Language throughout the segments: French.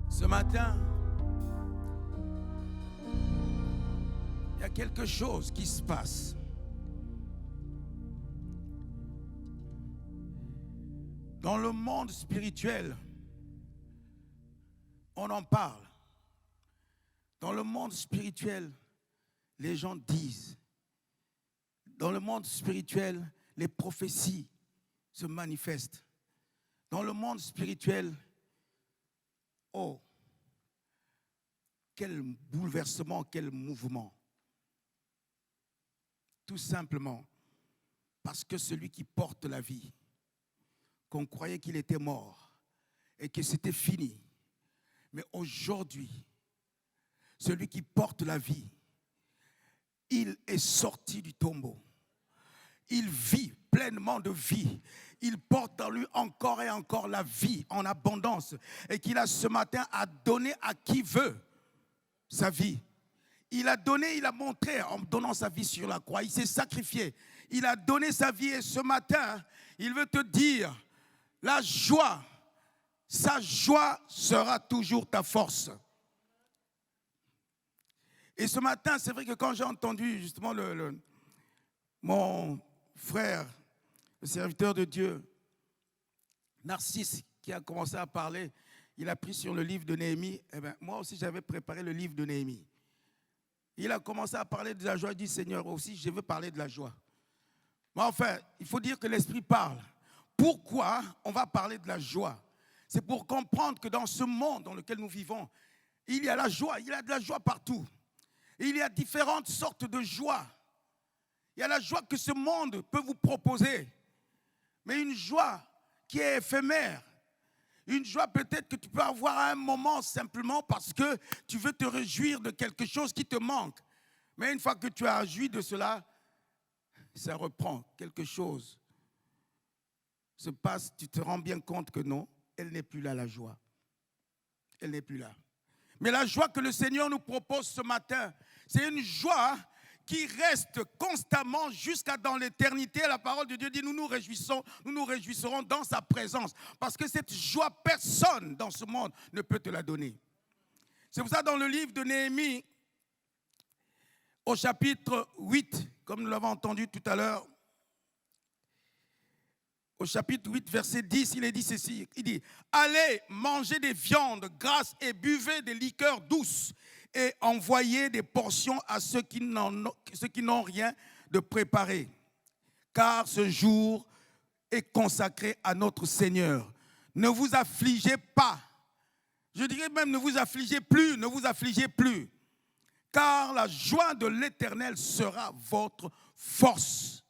Ce matin, il y a quelque chose qui se passe. Dans le monde spirituel, on en parle. Dans le monde spirituel, les gens disent. Dans le monde spirituel, les prophéties se manifestent. Dans le monde spirituel, oh, quel bouleversement, quel mouvement. Tout simplement parce que celui qui porte la vie, qu'on croyait qu'il était mort et que c'était fini, mais aujourd'hui, celui qui porte la vie, il est sorti du tombeau. Il vit pleinement de vie. Il porte en lui encore et encore la vie en abondance. Et qu'il a ce matin à donner à qui veut sa vie. Il a donné, il a montré en donnant sa vie sur la croix. Il s'est sacrifié. Il a donné sa vie et ce matin, il veut te dire, la joie, sa joie sera toujours ta force. Et ce matin, c'est vrai que quand j'ai entendu justement mon frère, le serviteur de Dieu, Narcisse, qui a commencé à parler, il a pris sur le livre de Néhémie. Eh bien, moi aussi, j'avais préparé le livre de Néhémie. Il a commencé à parler de la joie. Il dit, Seigneur, aussi, je veux parler de la joie. Mais enfin, il faut dire que l'Esprit parle. Pourquoi on va parler de la joie? C'est pour comprendre que dans ce monde dans lequel nous vivons, il y a la joie. Il y a de la joie partout. Et il y a différentes sortes de joie. Il y a la joie que ce monde peut vous proposer, mais une joie qui est éphémère. Une joie peut-être que tu peux avoir à un moment simplement parce que tu veux te réjouir de quelque chose qui te manque. Mais une fois que tu as joui de cela, ça reprend. Quelque chose se passe, tu te rends bien compte que non, elle n'est plus là la joie. Elle n'est plus là. Mais la joie que le Seigneur nous propose ce matin, c'est une joie qui reste constamment jusqu'à dans l'éternité. La parole de Dieu dit, nous nous réjouisserons dans sa présence. Parce que cette joie, personne dans ce monde ne peut te la donner. C'est pour ça dans le livre de Néhémie, au chapitre 8, comme nous l'avons entendu tout à l'heure, au chapitre 8, verset 10, il est dit ceci. Il dit, allez manger des viandes grasses et buvez des liqueurs douces et envoyez des portions à ceux qui n'ont rien de préparé. Car ce jour est consacré à notre Seigneur. Ne vous affligez pas. Je dirais même ne vous affligez plus, ne vous affligez plus. Car la joie de l'Éternel sera votre force.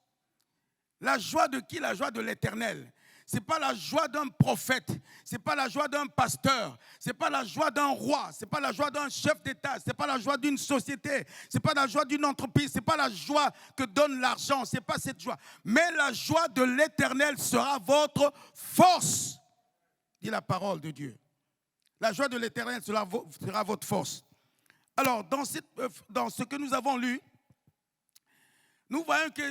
La joie de qui? La joie de l'Éternel. Ce n'est pas la joie d'un prophète, ce n'est pas la joie d'un pasteur, ce n'est pas la joie d'un roi, ce n'est pas la joie d'un chef d'État, ce n'est pas la joie d'une société, ce n'est pas la joie d'une entreprise, ce n'est pas la joie que donne l'argent, ce n'est pas cette joie. Mais la joie de l'Éternel sera votre force, dit la parole de Dieu. La joie de l'Éternel sera votre force. Alors, dans ce que nous avons lu, nous voyons que,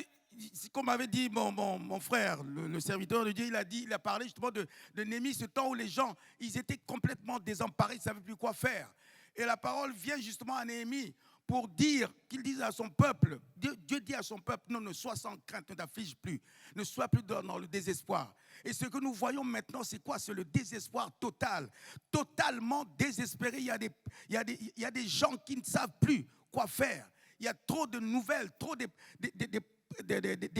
comme avait dit mon frère, le serviteur de Dieu, il a parlé justement de Néhémie, ce temps où les gens, ils étaient complètement désemparés, ils ne savaient plus quoi faire. Et la parole vient justement à Néhémie pour dire, qu'il dise à son peuple, Dieu dit à son peuple, non, ne sois sans crainte, ne t'afflige plus, ne sois plus dans le désespoir. Et ce que nous voyons maintenant, c'est quoi? C'est le désespoir total, totalement désespéré. Il y a des gens qui ne savent plus quoi faire. Il y a trop de nouvelles, trop des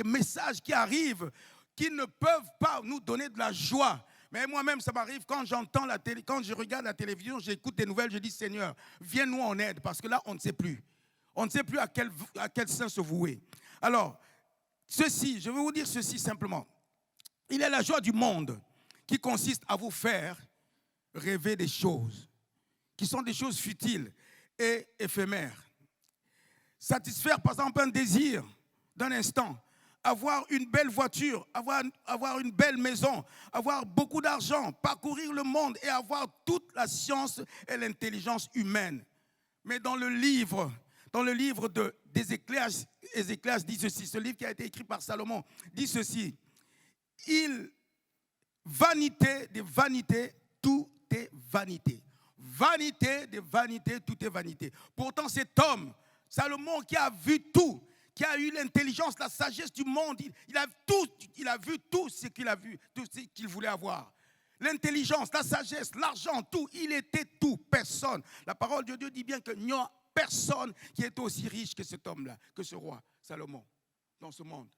messages qui arrivent qui ne peuvent pas nous donner de la joie. Mais moi-même, ça m'arrive quand j'entends la télé, quand je regarde la télévision, j'écoute des nouvelles, je dis Seigneur, viens-nous en aide, parce que là, on ne sait plus. On ne sait plus à quel sein se vouer. Alors, je vais vous dire ceci simplement. Il y a la joie du monde qui consiste à vous faire rêver des choses, qui sont des choses futiles et éphémères. Satisfaire, par exemple, un désir d'un instant, avoir une belle voiture, avoir une belle maison, avoir beaucoup d'argent, parcourir le monde et avoir toute la science et l'intelligence humaine. Mais dans le livre d'Ézéchias dit ceci, ce livre qui a été écrit par Salomon, dit ceci, vanité des vanités, tout est vanité. Vanité de vanité, tout est vanité. Pourtant, cet homme, Salomon, qui a vu tout, qui a eu l'intelligence, la sagesse du monde, il a vu tout ce qu'il a vu, tout ce qu'il voulait avoir. L'intelligence, la sagesse, l'argent, tout, il était tout, personne. La parole de Dieu dit bien qu'il n'y a personne qui est aussi riche que cet homme-là, que ce roi, Salomon, dans ce monde.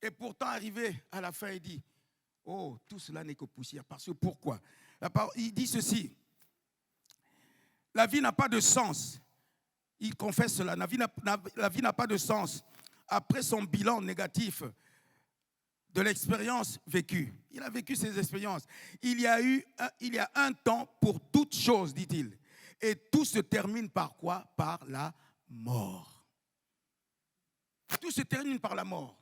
Et pourtant, arrivé à la fin, il dit, oh, tout cela n'est que poussière. Parce que pourquoi? Il dit ceci, la vie n'a pas de sens. Il confesse cela, la vie n'a pas de sens. Après son bilan négatif de l'expérience vécue, il a vécu ses expériences. Il y a un temps pour toute chose, dit-il. Et tout se termine par quoi? Par la mort. Tout se termine par la mort.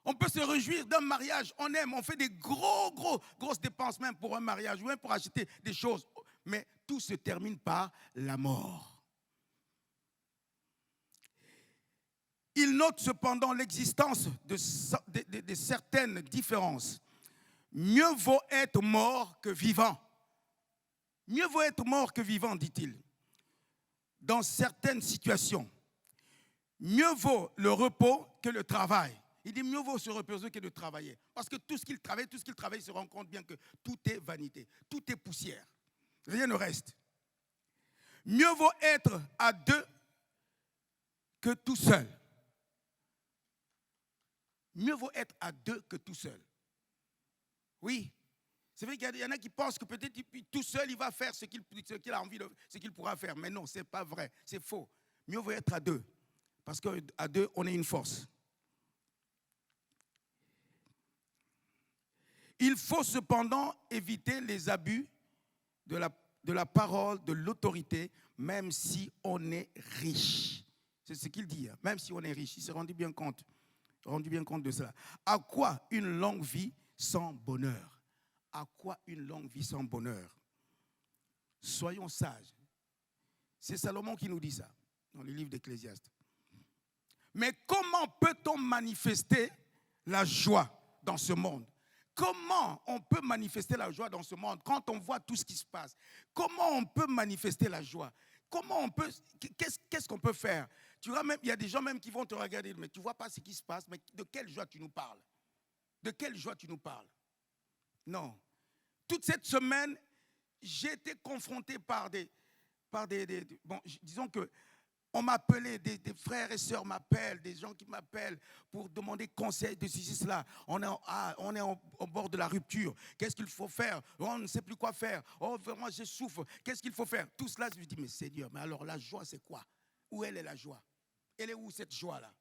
On peut se réjouir d'un mariage, on aime, on fait des grosses dépenses même pour un mariage, ou même pour acheter des choses. Mais tout se termine par la mort. Il note cependant l'existence de certaines différences. Mieux vaut être mort que vivant. Mieux vaut être mort que vivant, dit-il. Dans certaines situations, mieux vaut le repos que le travail. Il dit mieux vaut se reposer que de travailler. Parce que tout ce qu'il travaille, il se rend compte bien que tout est vanité, tout est poussière. Rien ne reste. Mieux vaut être à deux que tout seul. Mieux vaut être à deux que tout seul. Oui, c'est vrai qu'il y en a qui pensent que peut-être tout seul, il va faire ce qu'il a envie de, ce qu'il pourra faire. Mais non, ce n'est pas vrai, c'est faux. Mieux vaut être à deux. Parce qu'à deux, on est une force. Il faut cependant éviter les abus de la parole, de l'autorité, même si on est riche. C'est ce qu'il dit, même si on est riche. Il s'est rendu bien compte de cela. À quoi une longue vie sans bonheur? À quoi une longue vie sans bonheur? Soyons sages. C'est Salomon qui nous dit ça, dans le livre d'Ecclésiaste. Mais comment peut-on manifester la joie dans ce monde? Comment on peut manifester la joie dans ce monde quand on voit tout ce qui se passe? Comment on peut manifester la joie? Qu'est-ce qu'on peut faire? Tu vois, même, il y a des gens même qui vont te regarder, mais tu ne vois pas ce qui se passe, mais de quelle joie tu nous parles? De quelle joie tu nous parles? Non. Toute cette semaine, j'ai été confronté bon, disons que on m'appelait, des frères et sœurs m'appellent, des gens qui m'appellent pour demander conseil de ceci, cela. On est au bord de la rupture. Qu'est-ce qu'il faut faire? On ne sait plus quoi faire. Oh, vraiment, je souffre. Qu'est-ce qu'il faut faire? Tout cela, je me dis, mais Seigneur, mais alors la joie, c'est quoi? Où elle est la joie? Elle est où cette joie-là?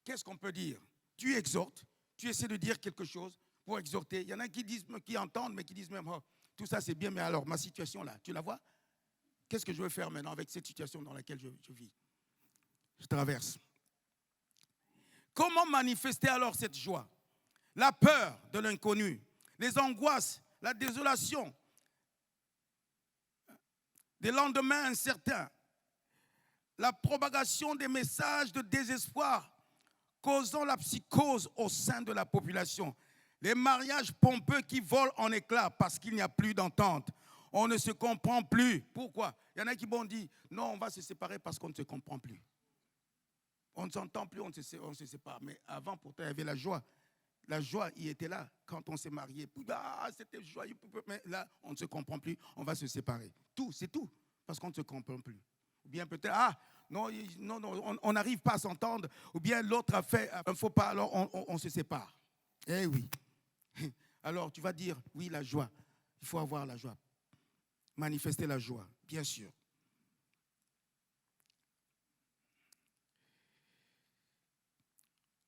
Qu'est-ce qu'on peut dire? Tu exhortes, tu essaies de dire quelque chose pour exhorter. Il y en a qui entendent, mais qui disent même, oh, tout ça c'est bien, mais alors ma situation là, tu la vois? Qu'est-ce que je veux faire maintenant avec cette situation dans laquelle je vis? Je traverse. Comment manifester alors cette joie? La peur de l'inconnu, les angoisses, la désolation, des lendemains incertains, la propagation des messages de désespoir causant la psychose au sein de la population, les mariages pompeux qui volent en éclats parce qu'il n'y a plus d'entente. On ne se comprend plus. Pourquoi? Il y en a qui m'ont dit, non, on va se séparer parce qu'on ne se comprend plus. On ne s'entend plus, on se sépare. Mais avant, pourtant, il y avait la joie. La joie, il était là quand on s'est marié. Ah, c'était joyeux. Mais là, on ne se comprend plus, on va se séparer. Tout, c'est tout, parce qu'on ne se comprend plus. Ou bien peut-être, non, on n'arrive pas à s'entendre. Ou bien l'autre a fait un faux pas, alors on se sépare. Eh oui. Alors, tu vas dire, oui, la joie. Il faut avoir la joie. Manifester la joie, bien sûr.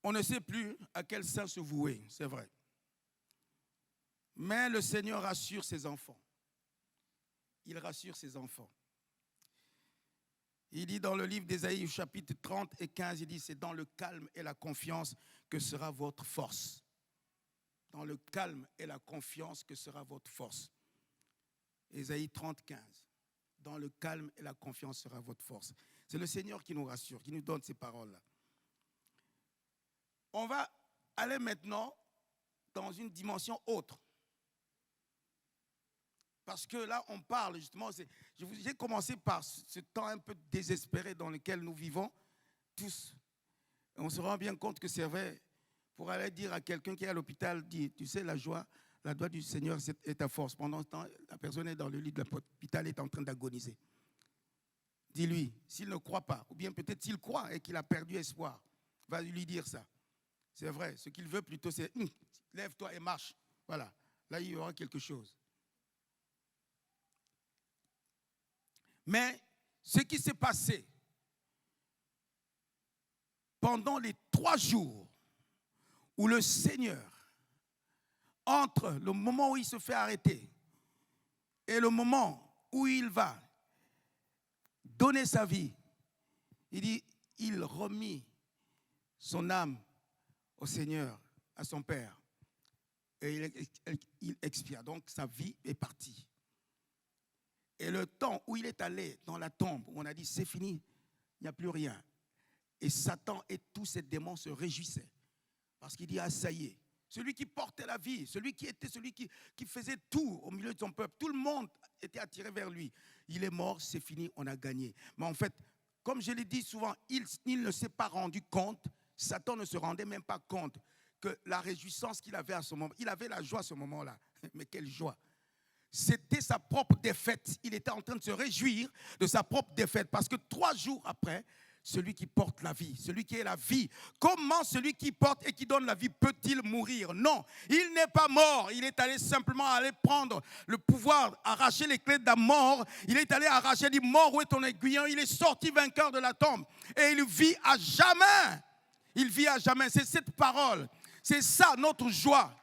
On ne sait plus à quel saint se vouer, c'est vrai. Mais le Seigneur rassure ses enfants. Il rassure ses enfants. Il dit dans le livre d'Ésaïe, chapitre 30 et 15, il dit, c'est dans le calme et la confiance que sera votre force. Dans le calme et la confiance que sera votre force. Ésaïe 30, 15. Dans le calme et la confiance sera votre force. C'est le Seigneur qui nous rassure, qui nous donne ces paroles-là. On va aller maintenant dans une dimension autre. Parce que là, on parle justement, j'ai commencé par ce temps un peu désespéré dans lequel nous vivons tous. Et on se rend bien compte que c'est vrai. Pour aller dire à quelqu'un qui est à l'hôpital, dit, tu sais, la joie du Seigneur est ta force. Pendant ce temps, la personne est dans le lit de l'hôpital, est en train d'agoniser. Dis-lui, s'il ne croit pas, ou bien peut-être s'il croit et qu'il a perdu espoir, va lui dire ça. C'est vrai, ce qu'il veut plutôt, c'est lève-toi et marche. Voilà, là il y aura quelque chose. Mais ce qui s'est passé pendant les 3 jours où le Seigneur, entre le moment où il se fait arrêter et le moment où il va donner sa vie, il dit, il remit son âme au Seigneur, à son Père. Et il expire. Donc sa vie est partie. Et le temps où il est allé dans la tombe, où on a dit c'est fini, il n'y a plus rien. Et Satan et tous ses démons se réjouissaient. Parce qu'il dit, ah ça y est, celui qui portait la vie, celui qui faisait tout au milieu de son peuple, tout le monde était attiré vers lui. Il est mort, c'est fini, on a gagné. Mais en fait, comme je l'ai dit souvent, il ne s'est pas rendu compte, Satan ne se rendait même pas compte que la réjouissance qu'il avait à ce moment, il avait la joie à ce moment-là. Mais quelle joie! C'était sa propre défaite. Il était en train de se réjouir de sa propre défaite. Parce que 3 jours après, celui qui porte la vie, celui qui est la vie, comment celui qui porte et qui donne la vie peut-il mourir? Non, il n'est pas mort. Il est allé simplement aller prendre le pouvoir, arracher les clés de la mort. Il est allé arracher, il dit, mort, où est ton aiguillon? Il est sorti vainqueur de la tombe. Et il vit à jamais. Il vit à jamais. C'est cette parole. C'est ça notre joie.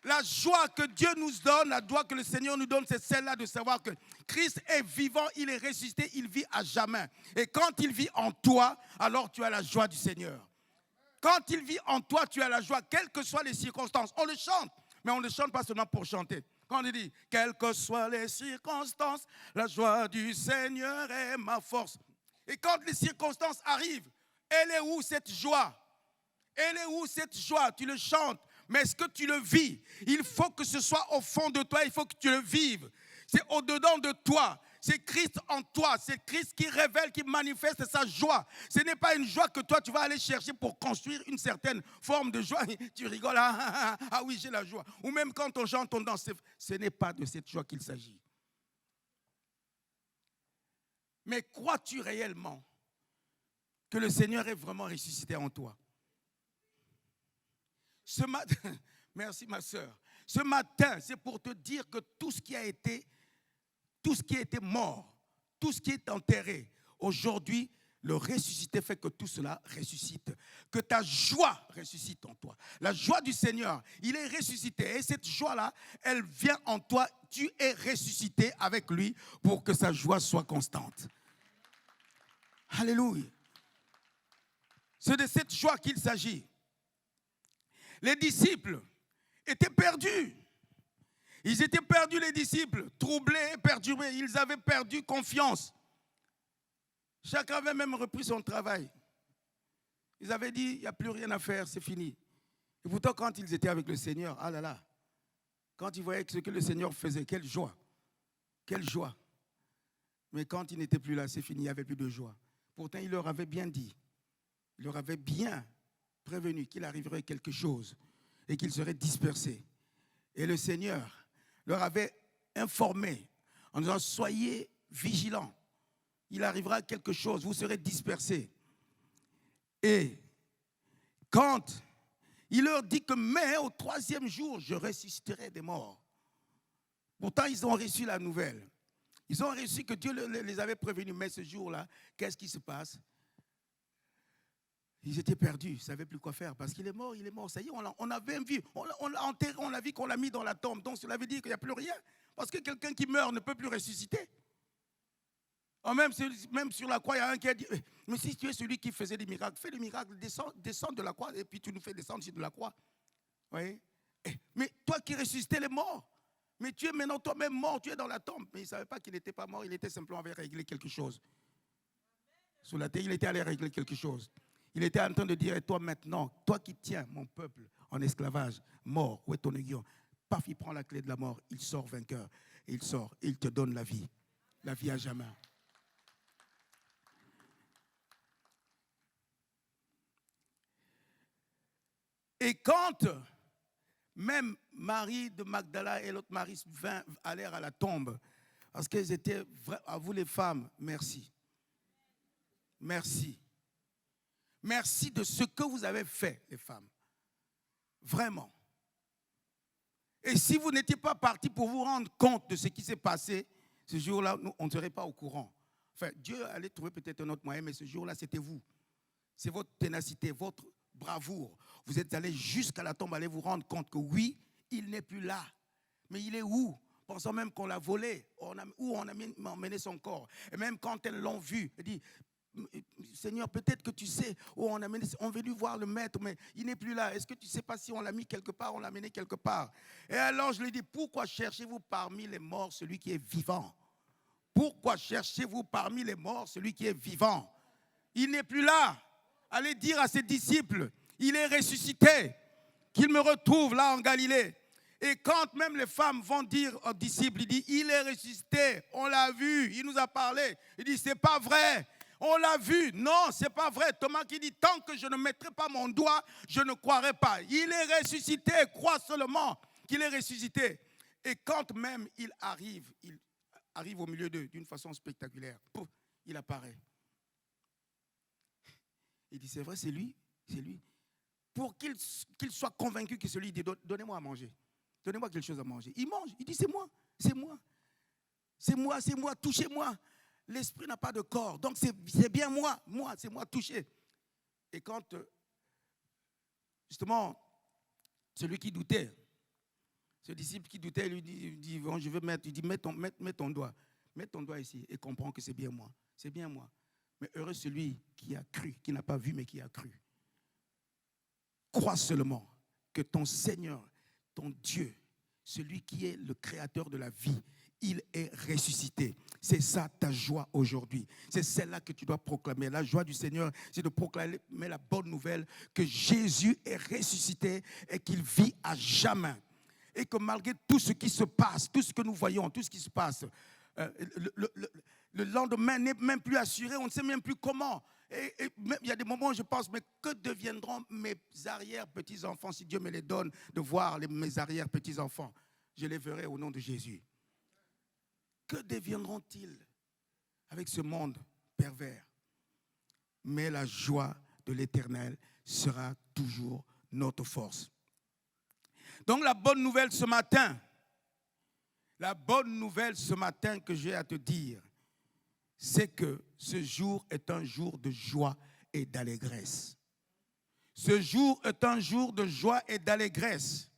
La joie que Dieu nous donne, la joie que le Seigneur nous donne, c'est celle-là de savoir que Christ est vivant, il est ressuscité, il vit à jamais. Et quand il vit en toi, alors tu as la joie du Seigneur. Quand il vit en toi, tu as la joie, quelles que soient les circonstances. On le chante, mais on ne le chante pas seulement pour chanter. Quand on dit, quelles que soient les circonstances, la joie du Seigneur est ma force. Et quand les circonstances arrivent, elle est où cette joie? Elle est où cette joie? Tu le chantes. Mais est-ce que tu le vis? Il faut que ce soit au fond de toi, il faut que tu le vives. C'est au-dedans de toi. C'est Christ en toi. C'est Christ qui révèle, qui manifeste sa joie. Ce n'est pas une joie que toi, tu vas aller chercher pour construire une certaine forme de joie. Tu rigoles, ah oui, j'ai la joie. Ou même quand on chante, on danse. Ce n'est pas de cette joie qu'il s'agit. Mais crois-tu réellement que le Seigneur est vraiment ressuscité en toi? Ce matin, merci ma soeur. Ce matin, c'est pour te dire que tout ce qui a été mort, tout ce qui est enterré, aujourd'hui, le ressuscité fait que tout cela ressuscite. Que ta joie ressuscite en toi. La joie du Seigneur, il est ressuscité. Et cette joie-là, elle vient en toi. Tu es ressuscité avec lui pour que sa joie soit constante. Alléluia. C'est de cette joie qu'il s'agit. Les disciples étaient perdus. Ils étaient perdus, les disciples, troublés, perturbés. Ils avaient perdu confiance. Chacun avait même repris son travail. Ils avaient dit, il n'y a plus rien à faire, c'est fini. Et pourtant, quand ils étaient avec le Seigneur, ah là là, quand ils voyaient ce que le Seigneur faisait, quelle joie. Quelle joie. Mais quand il n'était plus là, c'est fini, il n'y avait plus de joie. Pourtant, il leur avait bien dit, il leur avait bien prévenu qu'il arriverait quelque chose et qu'ils seraient dispersés. Et le Seigneur leur avait informé en disant, soyez vigilants, il arrivera quelque chose, vous serez dispersés. Et quand il leur dit que mais au 3e jour, je ressusciterai des morts. Pourtant, ils ont reçu la nouvelle. Ils ont reçu que Dieu les avait prévenus. Mais ce jour-là, qu'est-ce qui se passe? Ils étaient perdus, ils ne savaient plus quoi faire parce qu'il est mort, il est mort. Ça y est, on avait vu, on l'a enterré, on l'a vu qu'on l'a mis dans la tombe. Donc cela veut dire qu'il n'y a plus rien. Parce que quelqu'un qui meurt ne peut plus ressusciter. Même sur la croix, il y a un qui a dit, mais si tu es celui qui faisait des miracles, fais des miracles, descends de la croix et puis tu nous fais descendre sur de la croix. Oui. Mais toi qui ressuscitais les morts, mais tu es maintenant toi-même mort, tu es dans la tombe. Mais il ne savait pas qu'il n'était pas mort, il était simplement allé régler quelque chose. Sur la terre, il était allé régler quelque chose. Il était en train de dire, et toi maintenant, toi qui tiens mon peuple en esclavage, mort, où est ton aiguillon? Paf, il prend la clé de la mort, il sort vainqueur. et il sort. Et il te donne la vie à jamais. Et quand même Marie de Magdala et l'autre Marie allèrent à la tombe, parce qu'elles étaient, à vous les femmes, merci. Merci. Merci de ce que vous avez fait, les femmes. Vraiment. Et si vous n'étiez pas partis pour vous rendre compte de ce qui s'est passé, ce jour-là, on ne serait pas au courant. Enfin, Dieu allait trouver peut-être un autre moyen, mais ce jour-là, c'était vous. C'est votre ténacité, votre bravoure. Vous êtes allés jusqu'à la tombe, allez vous rendre compte que oui, il n'est plus là. Mais il est où? Pensant même qu'on l'a volé, où on a emmené son corps. Et même quand elles l'ont vu, elle dit, Seigneur, peut-être que tu sais où on est venu voir le maître, mais il n'est plus là. Est-ce que tu ne sais pas si on l'a mis quelque part, on l'a mené quelque part? Et alors je lui dis, pourquoi cherchez-vous parmi les morts celui qui est vivant? Pourquoi cherchez-vous parmi les morts celui qui est vivant? Il n'est plus là. Allez dire à ses disciples, il est ressuscité, qu'il me retrouve là en Galilée. Et quand même les femmes vont dire aux disciples, il dit, il est ressuscité, on l'a vu, il nous a parlé. Il dit, c'est pas vrai. On l'a vu. Non, c'est pas vrai. Thomas qui dit, tant que je ne mettrai pas mon doigt, je ne croirai pas. Il est ressuscité. Crois seulement qu'il est ressuscité. Et quand même il arrive au milieu d'eux d'une façon spectaculaire. Pouf, il apparaît. Il dit, c'est vrai, c'est lui. C'est lui. Pour qu'il soit convaincu que c'est lui, il dit, donnez-moi à manger. Donnez-moi quelque chose à manger. Il mange. Il dit, c'est moi. C'est moi. C'est moi, c'est moi. Touchez-moi. L'esprit n'a pas de corps. Donc, c'est bien moi. Moi, c'est moi, touché. Et quand, justement, celui qui doutait, ce disciple qui doutait, lui dit bon, je veux mettre, il dit, mets ton doigt. Mets ton doigt ici et comprends que c'est bien moi. C'est bien moi. Mais heureux celui qui a cru, qui n'a pas vu, mais qui a cru. Crois seulement que ton Seigneur, ton Dieu, celui qui est le créateur de la vie, il est ressuscité. C'est ça ta joie aujourd'hui. C'est celle-là que tu dois proclamer. La joie du Seigneur, c'est de proclamer la bonne nouvelle que Jésus est ressuscité et qu'il vit à jamais. Et que malgré tout ce qui se passe, tout ce que nous voyons, tout ce qui se passe, le lendemain n'est même plus assuré, on ne sait même plus comment. Et il y a des moments où je pense, mais que deviendront mes arrière-petits-enfants si Dieu me les donne de voir mes arrière-petits-enfants? Je les verrai au nom de Jésus. Que deviendront-ils avec ce monde pervers? Mais la joie de l'Éternel sera toujours notre force. Donc la bonne nouvelle ce matin que j'ai à te dire, c'est que ce jour est un jour de joie et d'allégresse. Ce jour est un jour de joie et d'allégresse.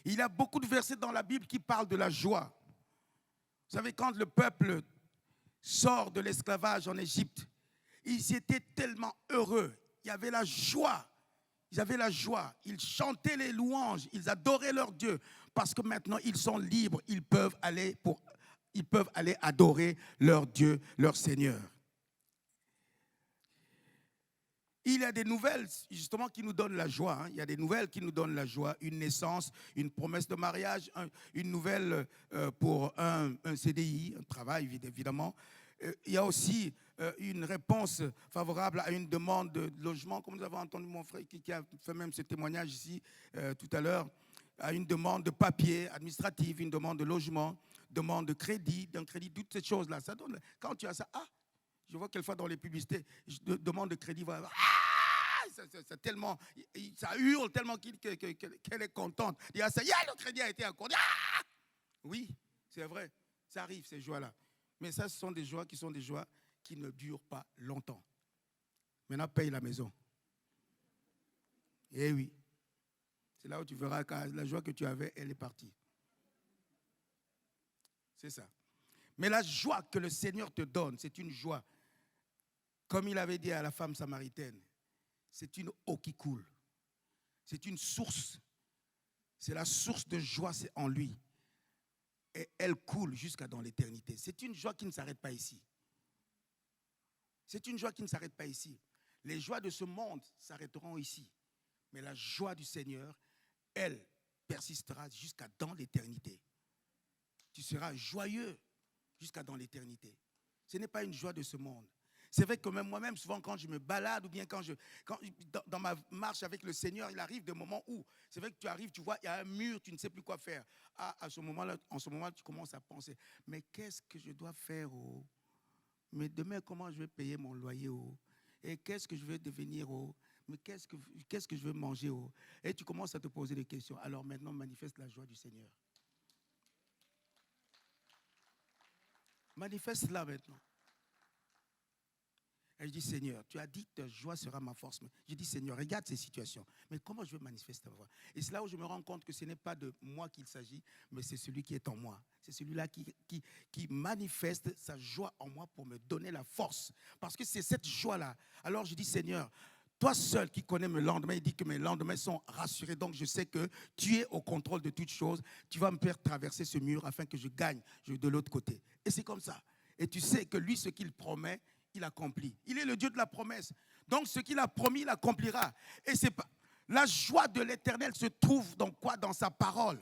Il y a beaucoup de versets dans la Bible qui parlent de la joie. Vous savez, quand le peuple sort de l'esclavage en Égypte, ils étaient tellement heureux. Il y avait la joie. Ils avaient la joie. Ils chantaient les louanges. Ils adoraient leur Dieu. Parce que maintenant, ils sont libres. Ils peuvent aller adorer leur Dieu, leur Seigneur. Il y a des nouvelles, justement, qui nous donnent la joie. Il y a des nouvelles qui nous donnent la joie. Une naissance, une promesse de mariage, une nouvelle pour un CDI, un travail, évidemment. Il y a aussi une réponse favorable à une demande de logement, comme nous avons entendu mon frère qui a fait même ce témoignage ici tout à l'heure, à une demande de papier administratif, une demande de logement, demande de crédit, d'un crédit, toutes ces choses-là. Ça donne, quand tu as ça, je vois quelquefois dans les publicités, demande de crédit, voilà. Tellement, ça hurle tellement qu'elle est contente. Il y a ça, le crédit a été accordé. Oui, c'est vrai, ça arrive ces joies-là. Mais ça, ce sont des joies qui ne durent pas longtemps. Maintenant, paye la maison. Eh oui, c'est là où tu verras que la joie que tu avais, elle est partie. C'est ça. Mais la joie que le Seigneur te donne, c'est une joie, comme il avait dit à la femme samaritaine, c'est une eau qui coule. C'est une source. C'est la source de joie, c'est en lui. Et elle coule jusqu'à dans l'éternité. C'est une joie qui ne s'arrête pas ici. C'est une joie qui ne s'arrête pas ici. Les joies de ce monde s'arrêteront ici. Mais la joie du Seigneur, elle persistera jusqu'à dans l'éternité. tu seras joyeux jusqu'à dans l'éternité. Ce n'est pas une joie de ce monde. C'est vrai que même moi-même, souvent quand je me balade ou bien dans ma marche avec le Seigneur, il arrive des moments où, c'est vrai que tu arrives, tu vois, il y a un mur, tu ne sais plus quoi faire. En ce moment, tu commences à penser, mais qu'est-ce que je dois faire? Mais demain, comment je vais payer mon loyer? Et qu'est-ce que je vais devenir? Mais qu'est-ce que je vais manger? Et tu commences à te poser des questions. Alors maintenant, manifeste la joie du Seigneur. Manifeste-la maintenant. Et je dis, Seigneur, tu as dit que ta joie sera ma force. Je dis, Seigneur, regarde ces situations. Mais comment je vais manifester ta joie? Et c'est là où je me rends compte que ce n'est pas de moi qu'il s'agit, mais c'est celui qui est en moi. C'est celui-là qui manifeste sa joie en moi pour me donner la force. Parce que c'est cette joie-là. Alors je dis, Seigneur, toi seul qui connais mes lendemains, il dit que mes lendemains sont rassurés. Donc je sais que tu es au contrôle de toutes choses. Tu vas me faire traverser ce mur afin que je gagne de l'autre côté. Et c'est comme ça. Et tu sais que lui, ce qu'il promet, il accomplit. Il est le Dieu de la promesse. Donc ce qu'il a promis, il accomplira. Et c'est pas la joie de l'Éternel se trouve dans quoi? Dans sa parole.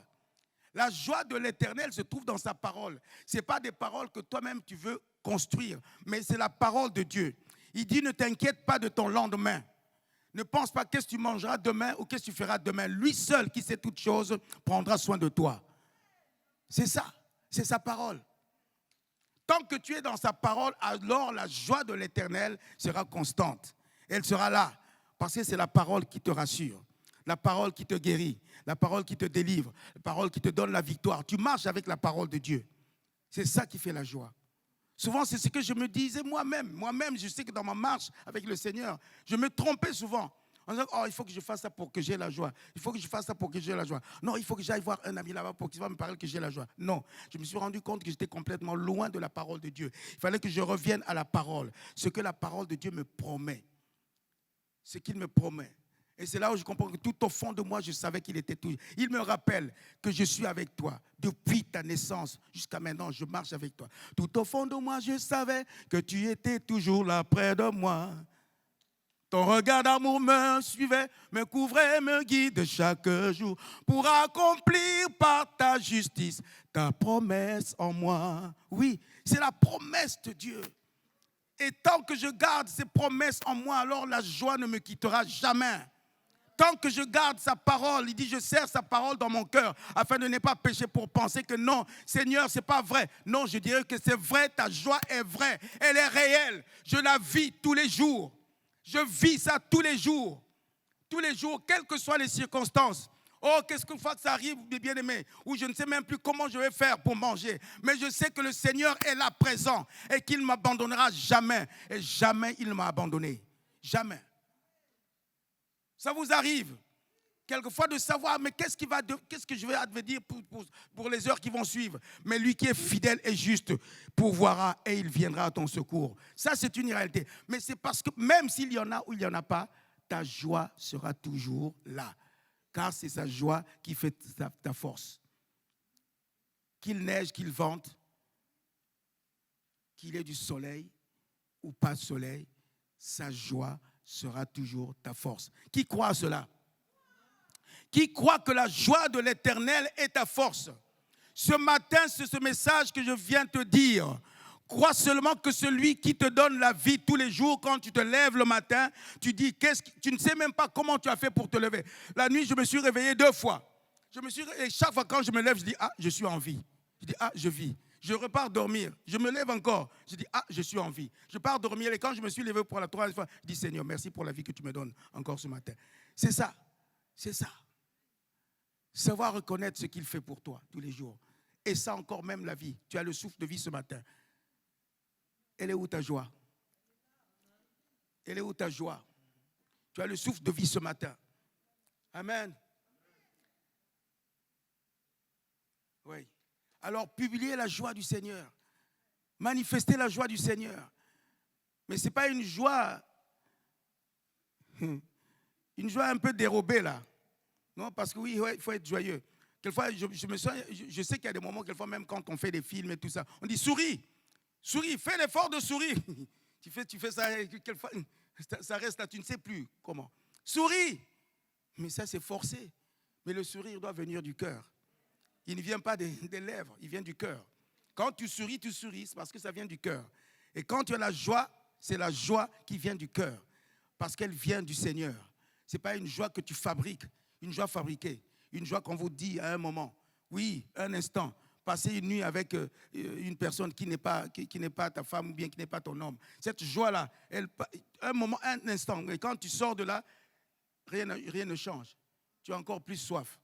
La joie de l'Éternel se trouve dans sa parole. Ce n'est pas des paroles que toi-même tu veux construire, mais c'est la parole de Dieu. Il dit, ne t'inquiète pas de ton lendemain. Ne pense pas qu'est-ce que tu mangeras demain ou qu'est-ce que tu feras demain. Lui seul qui sait toutes choses prendra soin de toi. C'est ça, c'est sa parole. Tant que tu es dans sa parole, alors la joie de l'Éternel sera constante. Elle sera là, parce que c'est la parole qui te rassure, la parole qui te guérit, la parole qui te délivre, la parole qui te donne la victoire. Tu marches avec la parole de Dieu. C'est ça qui fait la joie. Souvent, c'est ce que je me disais moi-même. Moi-même, je sais que dans ma marche avec le Seigneur, je me trompais souvent. En disant, oh, il faut que je fasse ça pour que j'ai la joie. Il faut que je fasse ça pour que j'ai la joie. Non, il faut que j'aille voir un ami là-bas pour qu'il va me parler que j'ai la joie. Non, je me suis rendu compte que j'étais complètement loin de la parole de Dieu. Il fallait que je revienne à la parole. Ce que la parole de Dieu me promet. Ce qu'il me promet. Et c'est là où je comprends que tout au fond de moi, je savais qu'il était tout. Il me rappelle que je suis avec toi. Depuis ta naissance jusqu'à maintenant, je marche avec toi. Tout au fond de moi, je savais que tu étais toujours là près de moi. Ton regard d'amour me suivait, me couvrait, me guide chaque jour pour accomplir par ta justice ta promesse en moi. Oui, c'est la promesse de Dieu. Et tant que je garde ces promesses en moi, alors la joie ne me quittera jamais. Tant que je garde sa parole, il dit, je serre sa parole dans mon cœur afin de ne pas pécher pour penser que non, Seigneur, ce n'est pas vrai. Non, je dirais que c'est vrai, ta joie est vraie, elle est réelle. Je la vis tous les jours. Je vis ça tous les jours, quelles que soient les circonstances. Oh, qu'est-ce qu'une fois que ça arrive, mes bien-aimés, où je ne sais même plus comment je vais faire pour manger. Mais je sais que le Seigneur est là présent et qu'il ne m'abandonnera jamais. Et jamais il ne m'a abandonné. Jamais. Ça vous arrive quelquefois de savoir, mais qu'est-ce que je vais advenir pour les heures qui vont suivre. Mais lui qui est fidèle et juste pourvoira et il viendra à ton secours. Ça, c'est une réalité. Mais c'est parce que même s'il y en a ou il n'y en a pas, ta joie sera toujours là. Car c'est sa joie qui fait ta force. Qu'il neige, qu'il vente, qu'il ait du soleil ou pas de soleil, sa joie sera toujours ta force. Qui croit à cela? Qui croit que la joie de l'Éternel est ta force? Ce matin, c'est ce message que je viens te dire. Crois seulement que celui qui te donne la vie tous les jours, quand tu te lèves le matin, tu dis, tu ne sais même pas comment tu as fait pour te lever. La nuit, je me suis réveillé 2 fois. Et chaque fois quand je me lève, je dis, ah, je suis en vie. Je dis, ah, je vis. Je repars dormir. Je me lève encore. Je dis, ah, je suis en vie. Je pars dormir et quand je me suis levé pour la 3e fois, je dis, Seigneur, merci pour la vie que tu me donnes encore ce matin. C'est ça. C'est ça. Savoir reconnaître ce qu'il fait pour toi tous les jours. Et ça encore même la vie. Tu as le souffle de vie ce matin. Elle est où ta joie? Elle est où ta joie? Tu as le souffle de vie ce matin. Amen. Oui. Alors, publiez la joie du Seigneur. Manifestez la joie du Seigneur. Mais ce n'est pas une joie un peu dérobée là. Non, parce que oui, il faut être joyeux. Quelquefois, je sais qu'il y a des moments, quelquefois même quand on fait des films et tout ça, on dit souris, souris, fais l'effort de sourire. tu fais ça, quelquefois, ça reste là, tu ne sais plus comment. Souris, mais ça c'est forcé. Mais le sourire doit venir du cœur. qui ne vient pas des lèvres, il vient du cœur. Quand tu souris, c'est parce que ça vient du cœur. Et quand tu as la joie, c'est la joie qui vient du cœur, parce qu'elle vient du Seigneur. Ce n'est pas une joie que tu fabriques, une joie fabriquée, une joie qu'on vous dit à un moment. Oui, un instant, passer une nuit avec une personne qui n'est pas ta femme ou bien qui n'est pas ton homme. Cette joie-là, un moment, un instant, et quand tu sors de là, rien ne change. Tu as encore plus soif.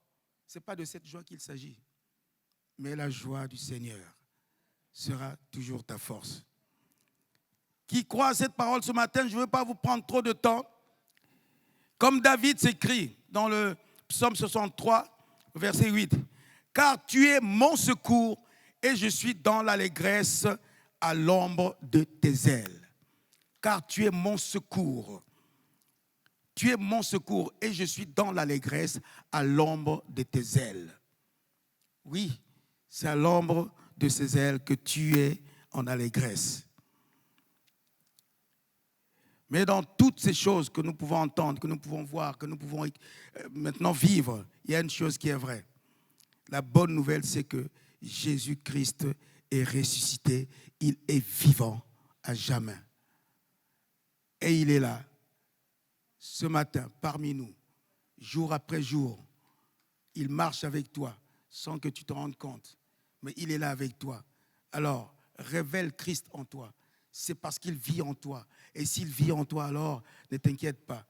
Ce n'est pas de cette joie qu'il s'agit. Mais la joie du Seigneur sera toujours ta force. Qui croit à cette parole ce matin, je ne veux pas vous prendre trop de temps. Comme David s'écrit dans le psaume 63, verset 8. Car tu es mon secours et je suis dans l'allégresse à l'ombre de tes ailes. Car tu es mon secours. Tu es mon secours et je suis dans l'allégresse à l'ombre de tes ailes. Oui, c'est à l'ombre de ces ailes que tu es en allégresse. Mais dans toutes ces choses que nous pouvons entendre, que nous pouvons voir, que nous pouvons maintenant vivre, il y a une chose qui est vraie. La bonne nouvelle, c'est que Jésus-Christ est ressuscité. Il est vivant à jamais. Et il est là, ce matin, parmi nous, jour après jour. Il marche avec toi sans que tu te rendes compte. Mais il est là avec toi. Alors, révèle Christ en toi. C'est parce qu'il vit en toi. Et s'il vit en toi, alors, ne t'inquiète pas.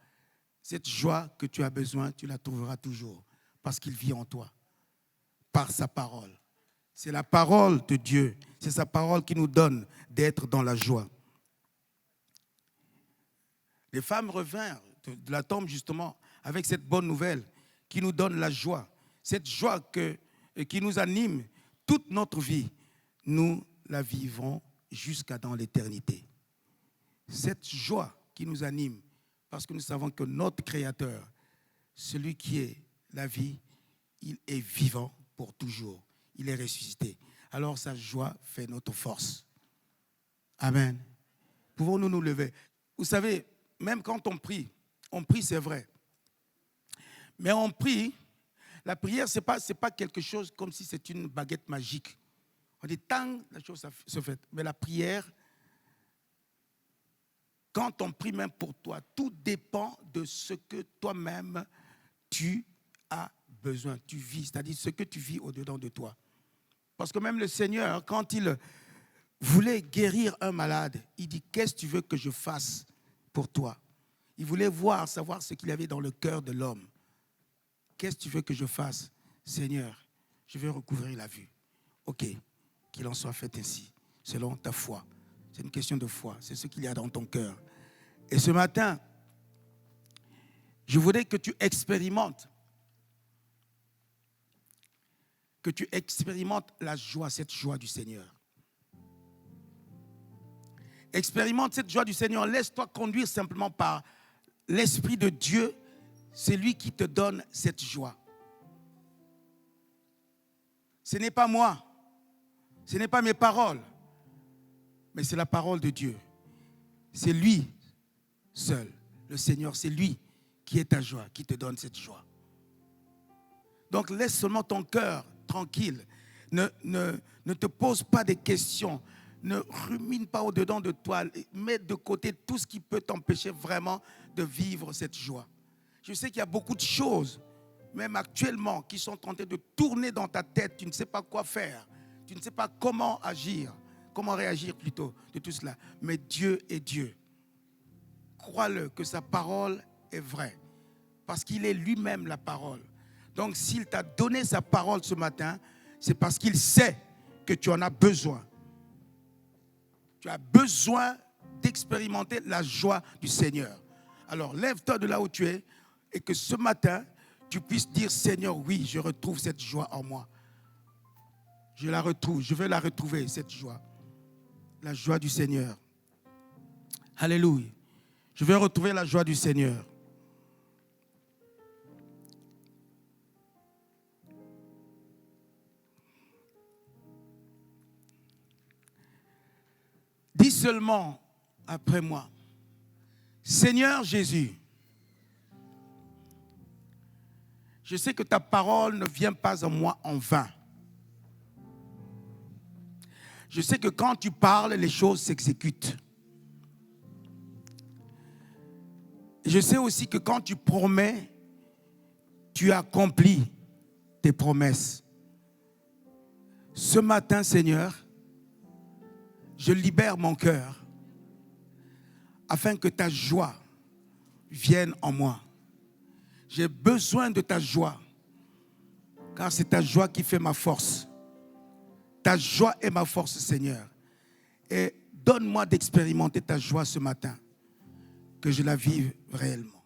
Cette joie que tu as besoin, tu la trouveras toujours. Parce qu'il vit en toi. Par sa parole. C'est la parole de Dieu. C'est sa parole qui nous donne d'être dans la joie. Les femmes revinrent de la tombe justement avec cette bonne nouvelle qui nous donne la joie. Cette joie qui nous anime toute notre vie. Nous la vivrons jusqu'à dans l'éternité. Cette joie qui nous anime parce que nous savons que notre Créateur, celui qui est la vie, il est vivant pour toujours. Il est ressuscité. Alors sa joie fait notre force. Amen. Pouvons-nous nous lever? Vous savez, même quand on prie c'est vrai. Mais on prie, la prière c'est pas quelque chose comme si c'est une baguette magique. On dit tant la chose se fait. Mais la prière, quand on prie même pour toi, tout dépend de ce que toi-même tu as besoin, tu vis, c'est-à-dire ce que tu vis au-dedans de toi. Parce que même le Seigneur, quand il voulait guérir un malade, il dit, qu'est-ce que tu veux que je fasse pour toi? Il voulait savoir ce qu'il y avait dans le cœur de l'homme. Qu'est-ce que tu veux que je fasse? Seigneur, je veux recouvrir la vue. Ok, qu'il en soit fait ainsi, selon ta foi. C'est une question de foi, c'est ce qu'il y a dans ton cœur. Et ce matin, je voudrais que tu expérimentes la joie, cette joie du Seigneur. Expérimente cette joie du Seigneur. Laisse-toi conduire simplement par l'Esprit de Dieu. C'est lui qui te donne cette joie. Ce n'est pas moi. Ce n'est pas mes paroles. Mais c'est la parole de Dieu. C'est lui seul. Le Seigneur, c'est lui qui est ta joie, qui te donne cette joie. Donc laisse seulement ton cœur tranquille. Ne te pose pas des questions. Ne rumine pas au-dedans de toi. Mets de côté tout ce qui peut t'empêcher vraiment de vivre cette joie. Je sais qu'il y a beaucoup de choses, même actuellement, qui sont en train de tourner dans ta tête. Tu ne sais pas quoi faire. Tu ne sais pas comment agir, comment réagir plutôt de tout cela. Mais Dieu est Dieu. Crois-le que sa parole est vraie. Parce qu'il est lui-même la parole. Donc s'il t'a donné sa parole ce matin, c'est parce qu'il sait que tu en as besoin. Tu as besoin d'expérimenter la joie du Seigneur. Alors lève-toi de là où tu es et que ce matin, tu puisses dire, Seigneur, oui, je retrouve cette joie en moi. Je la retrouve, je veux la retrouver, cette joie. La joie du Seigneur. Alléluia. Je veux retrouver la joie du Seigneur. Dis seulement après moi, Seigneur Jésus, je sais que ta parole ne vient pas à moi en vain. Je sais que quand tu parles, les choses s'exécutent. Je sais aussi que quand tu promets, tu accomplis tes promesses. Ce matin, Seigneur, je libère mon cœur afin que ta joie vienne en moi. J'ai besoin de ta joie, car c'est ta joie qui fait ma force. Ta joie est ma force, Seigneur. Et donne-moi d'expérimenter ta joie ce matin, que je la vive réellement.